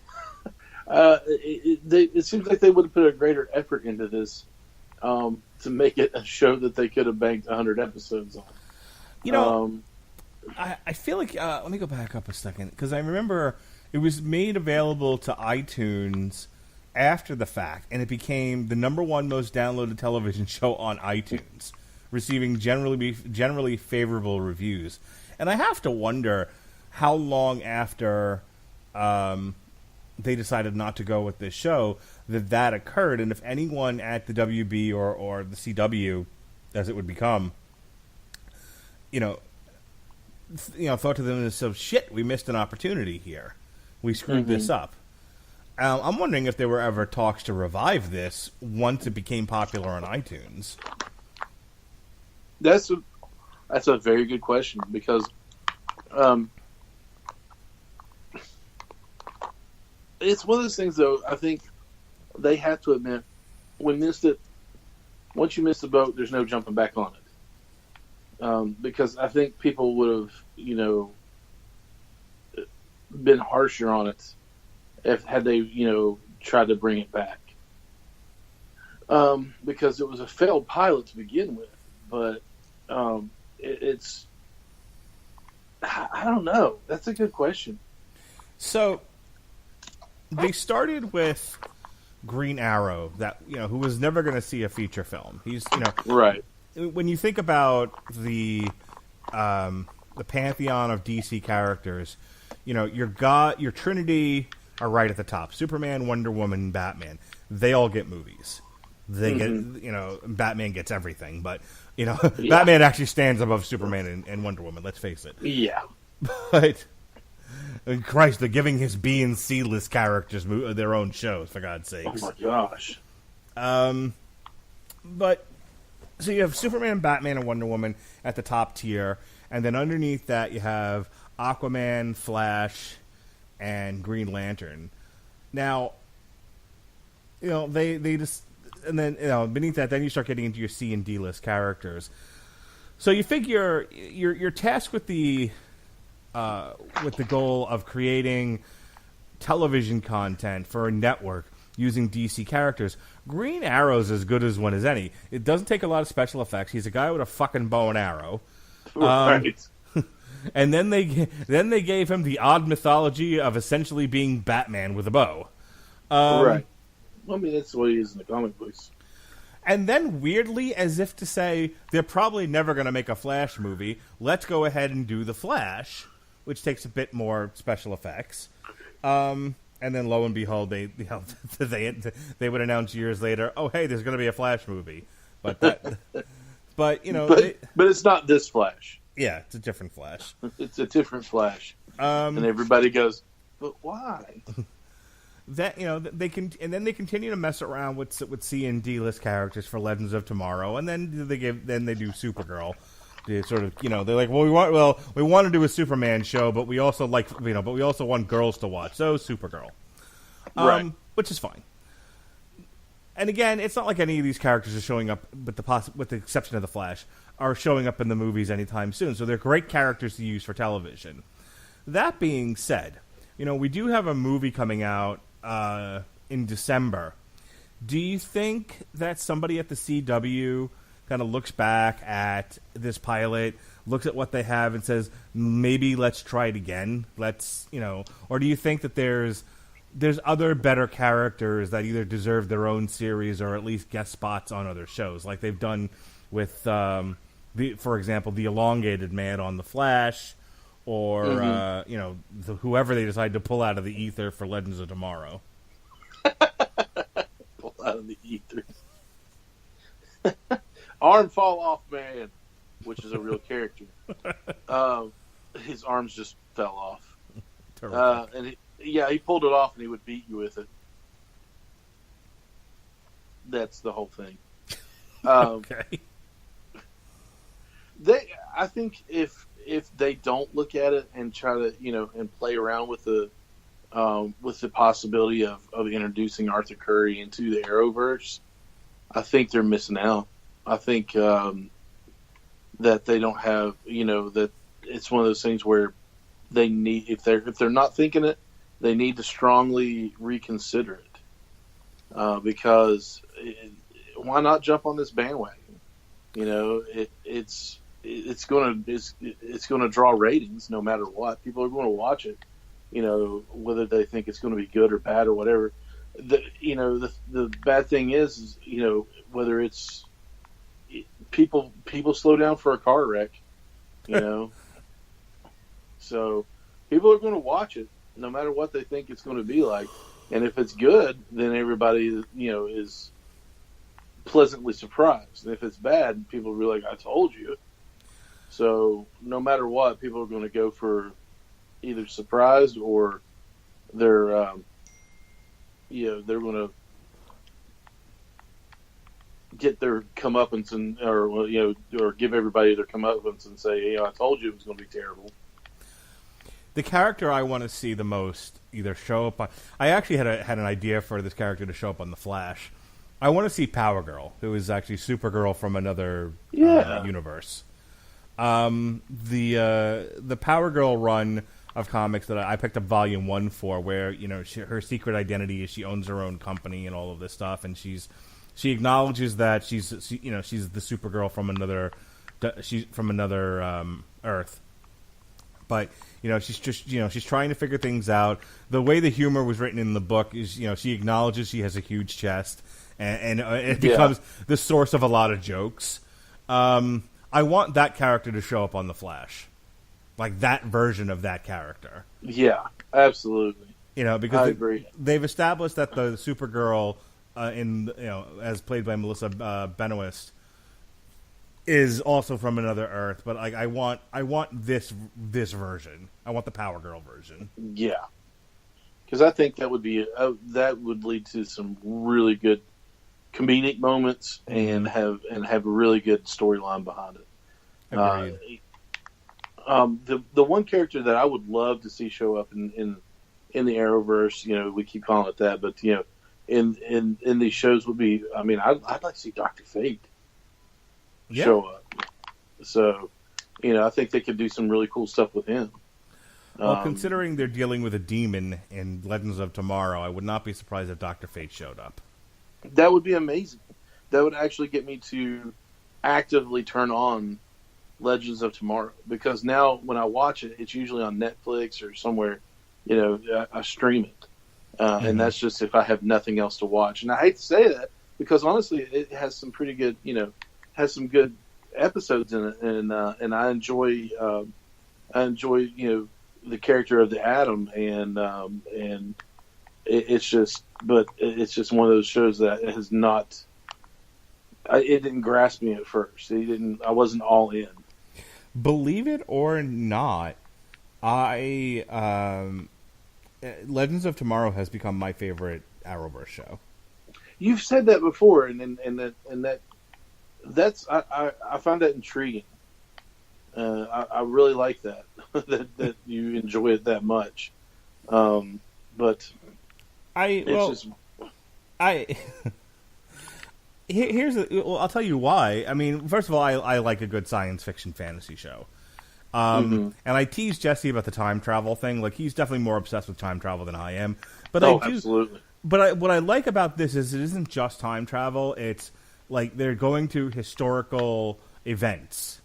seems like they would have put a greater effort into this to make it a show that they could have banked 100 episodes on. I feel like let me go back up a second because I remember it was made available to iTunes after the fact, and it became the #1 most downloaded television show on iTunes, receiving generally favorable reviews. And I have to wonder how long after they decided not to go with this show that occurred, and if anyone at the WB or the CW, as it would become, thought to themselves, shit, we missed an opportunity here. We screwed this up. I'm wondering if there were ever talks to revive this once it became popular on iTunes. That's a very good question because it's one of those things, though. I think they have to admit we missed it. Once you miss the boat, there's no jumping back on it. Because I think people would have, been harsher on it had they, tried to bring it back. because it was a failed pilot to begin with. But it's I don't know. That's a good question. So they started with Green Arrow, that who was never going to see a feature film. He's Right. When you think about the pantheon of DC characters, your Trinity are right at the top. Superman, Wonder Woman, Batman. They all get movies. They get, Batman gets everything, but Batman actually stands above Superman and Wonder Woman. Let's face it. Yeah. But Christ, they're giving his B and C list characters their own shows, for God's sakes. Oh my gosh. But so you have Superman, Batman, and Wonder Woman at the top tier, and then underneath that you have Aquaman, Flash, and Green Lantern. Now, they just, and then beneath that, then you start getting into your C and D list characters. So you figure you're tasked with the goal of creating television content for a network using DC characters. Green Arrow's as good as one as any. It doesn't take a lot of special effects. He's a guy with a fucking bow and arrow. Right. And then they gave him the odd mythology of essentially being Batman with a bow. Right. Well, I mean, that's the way he is in the comic books. And then, weirdly, as if to say, they're probably never going to make a Flash movie. Let's go ahead and do The Flash, which takes a bit more special effects. And then, lo and behold, they would announce years later, "Oh, hey, there's going to be a Flash movie." But but it's not this Flash. Yeah, it's a different Flash. It's a different Flash. And everybody goes, "But why?" That they can, and then they continue to mess around with C and D list characters for Legends of Tomorrow, and then they do Supergirl. They sort of they're like, we want to do a Superman show, but we also want girls to watch, so Supergirl, right? Which is fine. And again, it's not like any of these characters are showing up, with the exception of the Flash, are showing up in the movies anytime soon. So they're great characters to use for television. That being said, we do have a movie coming out in December. Do you think that somebody at the CW kind of looks back at this pilot, looks at what they have, and says, maybe let's try it again? Or do you think that there's other better characters that either deserve their own series or at least guest spots on other shows, like they've done with, for example, the Elongated Man on The Flash, or whoever they decide to pull out of the ether for Legends of Tomorrow. Pull out of the ether. Arm fall off man, which is a real character. His arms just fell off. And he pulled it off and he would beat you with it. That's the whole thing. Okay. I think if they don't look at it and try to and play around with the possibility of introducing Arthur Curry into the Arrowverse, I think they're missing out. I think that they don't have that it's one of those things where they need, if they're not thinking it, they need to strongly reconsider it, because why not jump on this bandwagon? It's going to draw ratings no matter what. People are going to watch it, whether they think it's going to be good or bad or whatever. The bad thing is whether it's people slow down for a car wreck, so people are going to watch it no matter what they think it's going to be like. And if it's good, then everybody is pleasantly surprised. And if it's bad, people will be like, "I told you." So no matter what, people are going to go for either surprised or they're going to get their comeuppance or give everybody their comeuppance and say, "I told you it was going to be terrible." The character I want to see the most either show up on... I actually had an idea for this character to show up on The Flash. I want to see Power Girl, who is actually Supergirl from another universe. The Power Girl run of comics that I picked up Volume 1 for, where her secret identity is she owns her own company and all of this stuff, and she's she acknowledges that she's the Supergirl from another Earth, but she's trying to figure things out. The way the humor was written in the book is she acknowledges she has a huge chest, and it becomes the source of a lot of jokes. I want that character to show up on The Flash, like that version of that character. Yeah, absolutely. Because I agree. They've established that the Supergirl as played by Melissa Benoist is also from another Earth, but like I want this version. I want the Power Girl version. Yeah, because I think that would lead to some really good comedic moments and have a really good storyline behind it. Agreed. The one character that I would love to see show up in the Arrowverse, we keep calling it that, but in these shows would be, I'd like to see Dr. Fate show up. So, I think they could do some really cool stuff with him. Well, considering they're dealing with a demon in Legends of Tomorrow, I would not be surprised if Dr. Fate showed up. That would be amazing. That would actually get me to actively turn on Legends of Tomorrow, because now when I watch it, it's usually on Netflix or somewhere, I stream it. And that's just if I have nothing else to watch. And I hate to say that, because honestly, it has some pretty good, has some good episodes in it, and I enjoy the character of the Atom, and it's just one of those shows that has not. It didn't grasp me at first. I wasn't all in. Believe it or not, Legends of Tomorrow has become my favorite Arrowverse show. You've said that before, and that's I find that intriguing. I really like that that you enjoy it that much. But I'll tell you why. First of all, I like a good science fiction fantasy show. And I tease Jesse about the time travel thing. Like, he's definitely more obsessed with time travel than I am. But absolutely. But what I like about this is it isn't just time travel. It's like they're going to historical events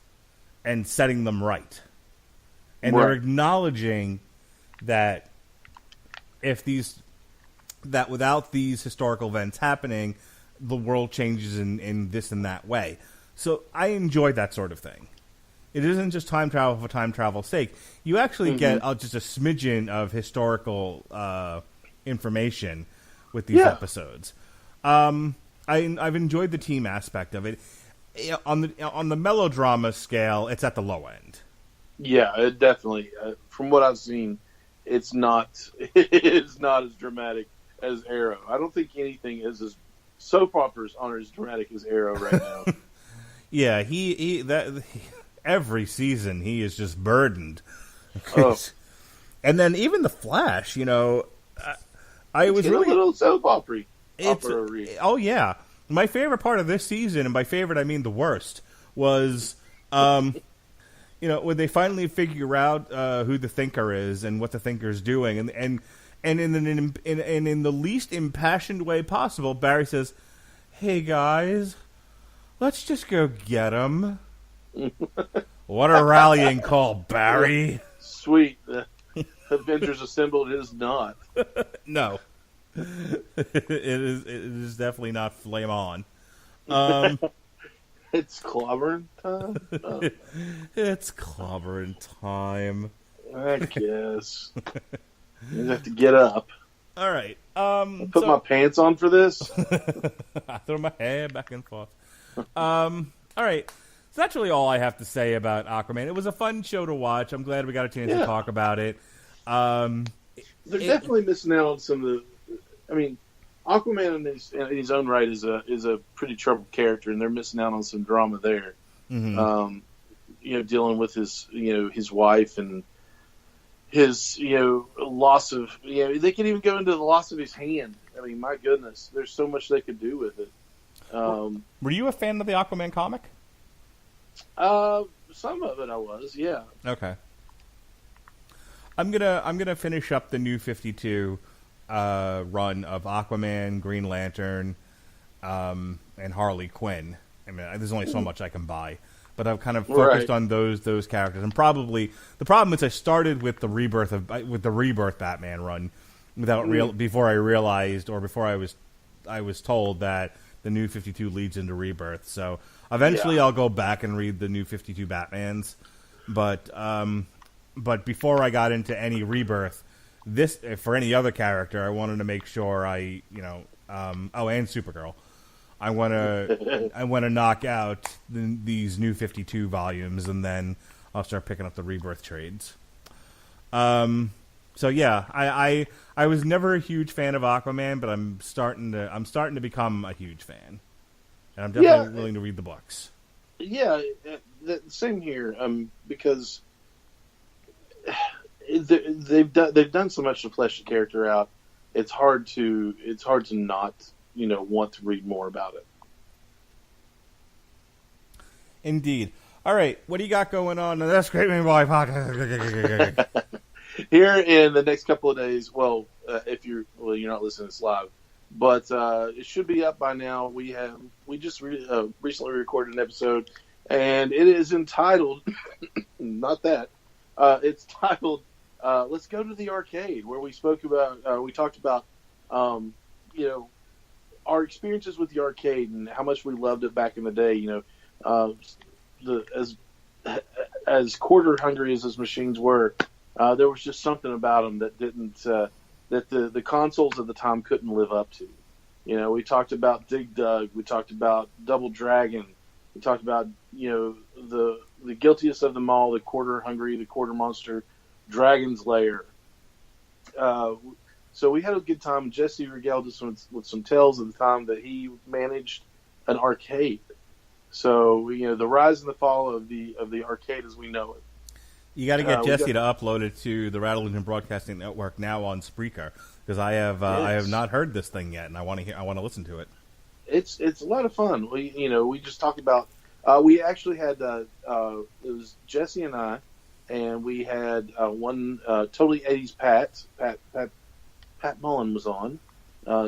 and setting them right. And they're acknowledging that without these historical events happening, the world changes in this and that way. So I enjoy that sort of thing. It isn't just time travel for time travel's sake. You actually get just a smidgen of historical information with these episodes. I've enjoyed the team aspect of it. On the melodrama scale, it's at the low end. Yeah, it definitely. From what I've seen, it's not as dramatic as Arrow. I don't think anything is as soap operas aren't as dramatic as Arrow right now. Yeah, every season he is just burdened. And then even the Flash, I was really a little soap opera. Oh yeah, my favorite part of this season, and by favorite I mean the worst, was when they finally figure out who the Thinker is and what the Thinker's doing, and in the least impassioned way possible, Barry says, "Hey guys, let's just go get him." What a rallying call, Barry! Sweet, Avengers Assembled is not. No, it is definitely not Flame On. It's clobbering time. It's clobbering time. I guess. You have to get up. All right. Put my pants on for this. I throw my hair back and forth. All right. So that's really all I have to say about Aquaman. It was a fun show to watch. I'm glad we got a chance to talk about it. They're definitely missing out on some of the. Aquaman in his own right is a pretty troubled character, and they're missing out on some drama there. Mm-hmm. Dealing with his wife and his loss of they could even go into the loss of his hand. My goodness, there's so much they could do with it. Were you a fan of the Aquaman comic? Some of it I was, yeah. Okay. I'm gonna finish up the New 52 run of Aquaman, Green Lantern, and Harley Quinn. I mean, there's only so much I can buy, but I've kind of focused on those characters. And probably the problem is I started with the rebirth Batman run before I realized, or before I was told that the New 52 leads into Rebirth. So eventually I'll go back and read the New 52 Batmans, but before I got into any Rebirth, for any other character, I wanted to make sure and Supergirl. I want to knock out these New 52 volumes, and then I'll start picking up the Rebirth trades. So yeah, I was never a huge fan of Aquaman, but I'm starting to become a huge fan, and I'm definitely willing to read the books. Yeah, same here. Because they've done so much to flesh the character out. It's hard to not want to read more about it. Indeed. All right, what do you got going on? That's Great Movie Boy Podcast. Here in the next couple of days, if you're not listening to this live, but it should be up by now. We just recently recorded an episode, and it is entitled not that. It's titled "Let's Go to the Arcade," where we talked about our experiences with the arcade and how much we loved it back in the day. As quarter hungry as those machines were, there was just something about them that the consoles at the time couldn't live up to. We talked about Dig Dug, we talked about Double Dragon, we talked about the guiltiest of them all, the quarter hungry, the quarter monster, Dragon's Lair. So we had a good time. Jesse regaled us with some tales of the time that he managed an arcade. So the rise and the fall of the arcade as we know it. You got to get Jesse to upload it to the Radulich Broadcasting Network now on Spreaker, because I have not heard this thing yet, and I want to listen to it. It's a lot of fun. We just talked about. We actually had it was Jesse and I, and we had one totally 80s Pat Mullen was on,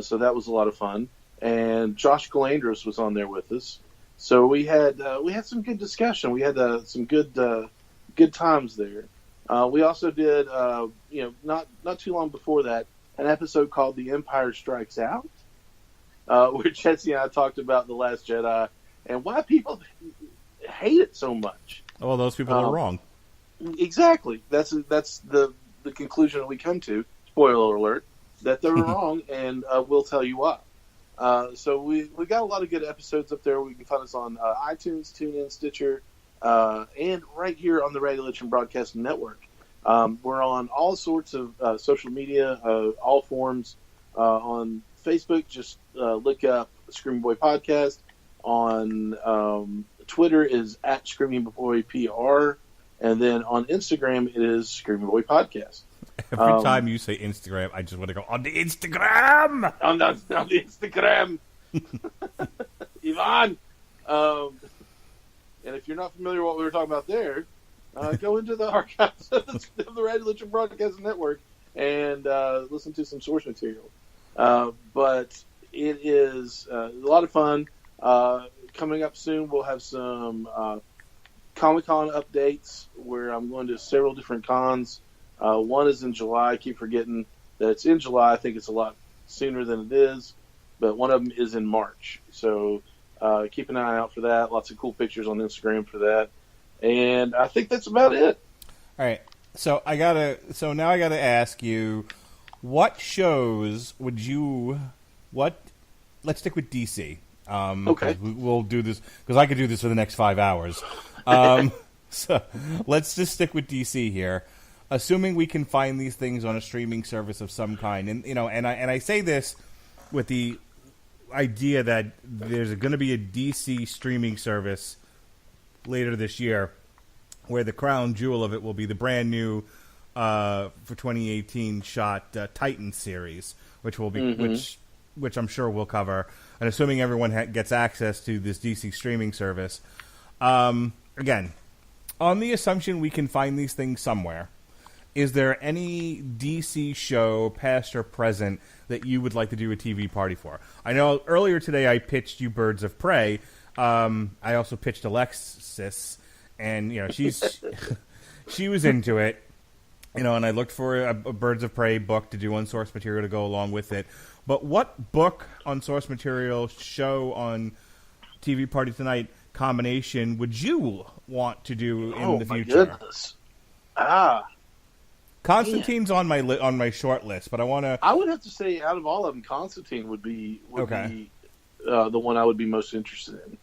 so that was a lot of fun, and Josh Galandros was on there with us. So we had some good discussion. We had some good times there. We also did not too long before that an episode called "The Empire Strikes Out," where Jesse and I talked about The Last Jedi and why people hate it so much. Oh, those people are wrong. Exactly. That's the conclusion that we come to. Spoiler alert: that they're wrong, and we'll tell you why. So we got a lot of good episodes up there. You can find us on iTunes, TuneIn, Stitcher, and right here on the Radulich Broadcasting Network. We're on all sorts of social media, all forms. On Facebook, just look up Screaming Boy Podcast. On Twitter is at Screaming Boy PR, and then on Instagram it is Screaming Boy Podcast. Every time you say Instagram, I just want to go on the Instagram. On the Instagram, Ivan. And if you're not familiar with what we were talking about there, go into the archives of the Radulich Broadcasting Network and listen to some source material. But it is a lot of fun. Coming up soon, we'll have some Comic-Con updates where I'm going to several different cons. One is in July. I keep forgetting that it's in July. I think it's a lot sooner than it is. But one of them is in March. So keep an eye out for that. Lots of cool pictures on Instagram for that. And I think that's about it. All right. So now I gotta ask you, what shows would you? Let's stick with DC. Okay. We'll do this because I could do this for the next 5 hours. So let's just stick with DC here. Assuming we can find these things on a streaming service of some kind, and I say this with the idea that there's going to be a DC streaming service later this year, where the crown jewel of it will be the brand new for 2018 shot Titan series, which will be which I'm sure we'll cover, and assuming everyone gets access to this DC streaming service, again, on the assumption we can find these things somewhere. Is there any DC show, past or present, that you would like to do a TV party for. I know earlier today I pitched you Birds of Prey. I also pitched Alexis, and she was into it. And I looked for a Birds of Prey book to do on source material to go along with it. But what book on source material, show on TV Party Tonight combination would you want to do in the future? Oh, my goodness. Constantine's on my short list, but I would have to say, out of all of them, Constantine would be the one I would be most interested in.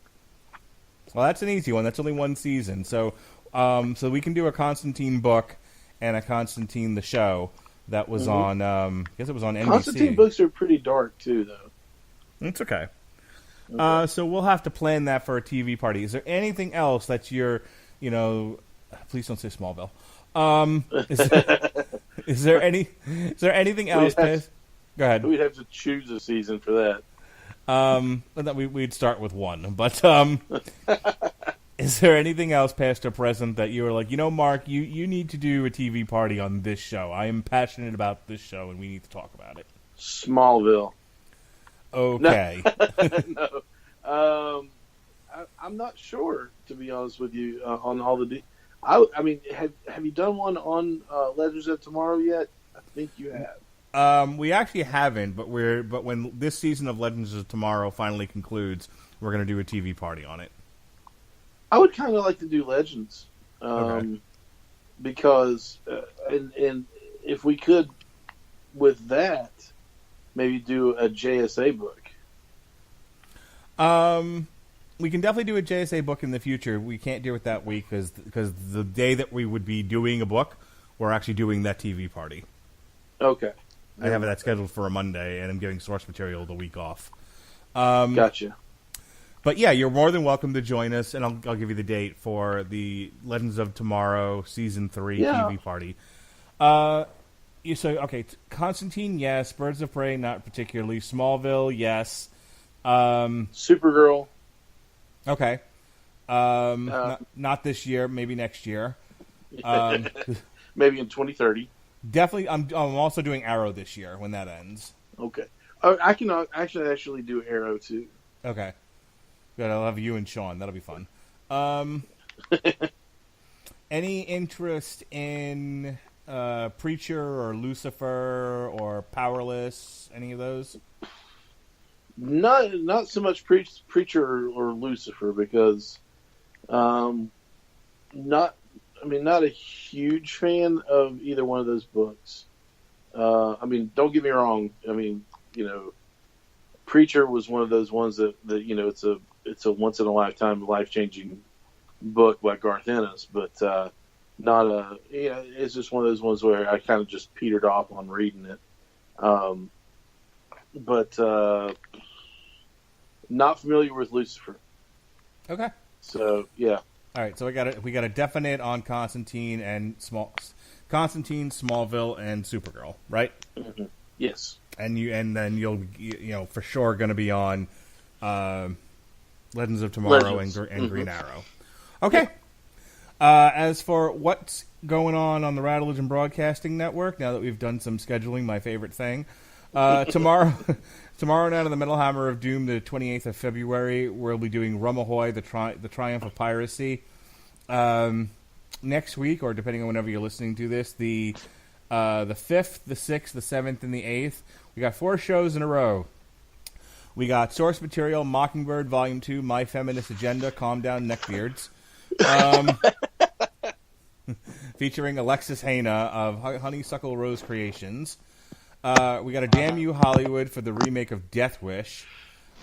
Well, that's an easy one. That's only one season, so we can do a Constantine book and a Constantine the show that was on. I guess it was on NBC. Constantine books are pretty dark too, though. It's okay. So we'll have to plan that for a TV party. Is there anything else that you're, please don't say Smallville. Is there anything else? Go ahead. We'd have to choose a season for that. We'd start with one, but is there anything else, past or present, that you were like, Mark, you need to do a TV party on this show. I am passionate about this show, and we need to talk about it. Smallville. Okay. No. I'm not sure, to be honest with you, on all the. I mean, have you done one on Legends of Tomorrow yet? I think you have. We actually haven't, but when this season of Legends of Tomorrow finally concludes, we're going to do a TV party on it. I would kind of like to do Legends, because and if we could, with that, maybe do a JSA book. We can definitely do a JSA book in the future. We can't do it that week because the day that we would be doing a book, we're actually doing that TV party. Okay. I have that scheduled for a Monday, and I'm giving source material the week off. Gotcha. But yeah, you're more than welcome to join us, and I'll give you the date for the Legends of Tomorrow Season 3 TV party. Constantine, yes. Birds of Prey, not particularly. Smallville, yes. Supergirl. Okay. Not this year. Maybe next year. Maybe in 2030. Definitely. I'm also doing Arrow this year when that ends. Okay. I can actually do Arrow too. Okay. Good. I'll have you and Sean. That'll be fun. Any interest in Preacher or Lucifer or Powerless? Any of those? Not so much Preacher or Lucifer, because not a huge fan of either one of those books. Don't get me wrong. Preacher was one of those ones that it's a once in a lifetime, life changing book by Garth Ennis, but it's just one of those ones where I kind of just petered off on reading it. But not familiar with Lucifer. Okay. So yeah. All right. So we got a definite on Constantine, Smallville, and Supergirl, right? Mm-hmm. Yes. And then you'll for sure going to be on Legends of Tomorrow and Green Arrow. Okay. As for what's going on the Radulich and Broadcasting Network, now that we've done some scheduling, my favorite thing. Tomorrow night on the Metal Hammer of Doom, the 28th of February, we'll be doing Rum Ahoy, the Triumph of Piracy. Next week, or depending on whenever you're listening to this, the 5th, the 6th, the 7th, and the 8th, we got 4 shows in a row. We got Source Material, Mockingbird, Volume 2, My Feminist Agenda, Calm Down, Neckbeards. Featuring Alexis Haina of Honeysuckle Rose Creations. We got a Damn You Hollywood for the remake of Death Wish.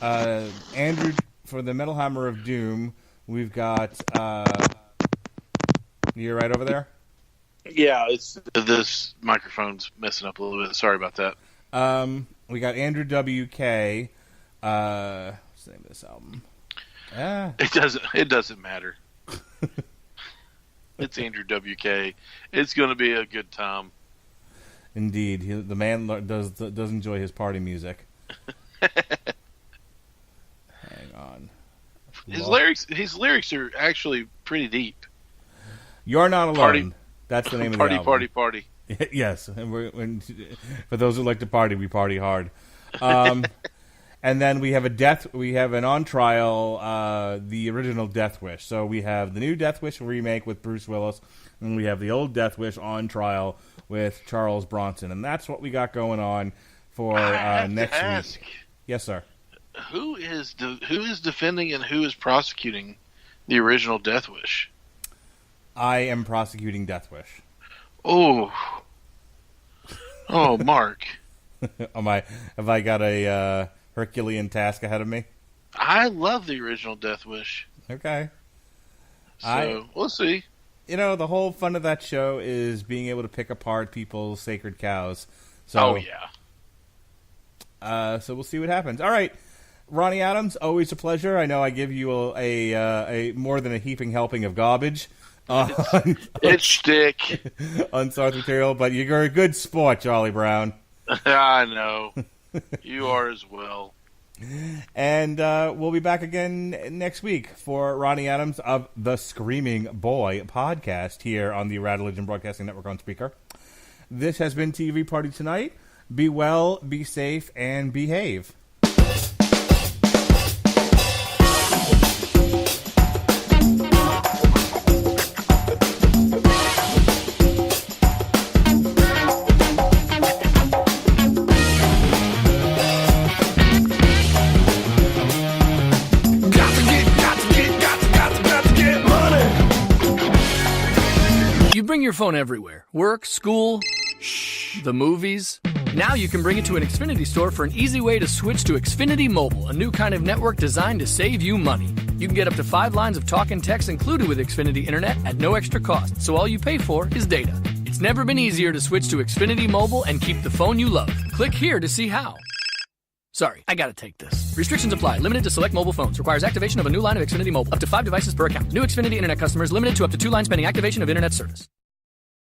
Andrew for the Metal Hammer of Doom. We've got. You're right over there? Yeah, this microphone's messing up a little bit. Sorry about that. We got Andrew WK. What's the name of this album? It doesn't matter. It's Andrew WK. It's going to be a good time. Indeed, the man does enjoy his party music. Hang on. His lyrics are actually pretty deep. You're Not Alone. That's the name of the album. Party. Yes, and for those who like to party, we party hard. And then we have an on trial, the original Death Wish. So we have the new Death Wish remake with Bruce Willis, and we have the old Death Wish on trial with Charles Bronson, and that's what we got going on for next week. Yes, sir. Who is defending and who is prosecuting the original Death Wish? I am prosecuting Death Wish. Oh, Mark. Have I got a Herculean task ahead of me? I love the original Death Wish. Okay. So we'll see. The whole fun of that show is being able to pick apart people's sacred cows. So, so we'll see what happens. All right, Ronnie Adams, always a pleasure. I know I give you a more than a heaping helping of garbage. It's shtick. Unsourced material, but you're a good sport, Charlie Brown. I know. You are as well. And we'll be back again next week for Ronnie Adams of the Screaming Boy podcast here on the Radulich Broadcasting Network on Speaker. This has been TV Party Tonight. Be well, be safe, and behave. Bring your phone everywhere. Work, school, the movies. Now you can bring it to an Xfinity store for an easy way to switch to Xfinity Mobile, a new kind of network designed to save you money. You can get up to 5 lines of talk and text included with Xfinity Internet at no extra cost, so all you pay for is data. It's never been easier to switch to Xfinity Mobile and keep the phone you love. Click here to see how. Sorry, I gotta take this. Restrictions apply. Limited to select mobile phones. Requires activation of a new line of Xfinity Mobile. Up to 5 devices per account. New Xfinity Internet customers limited to up to 2 lines pending activation of Internet service.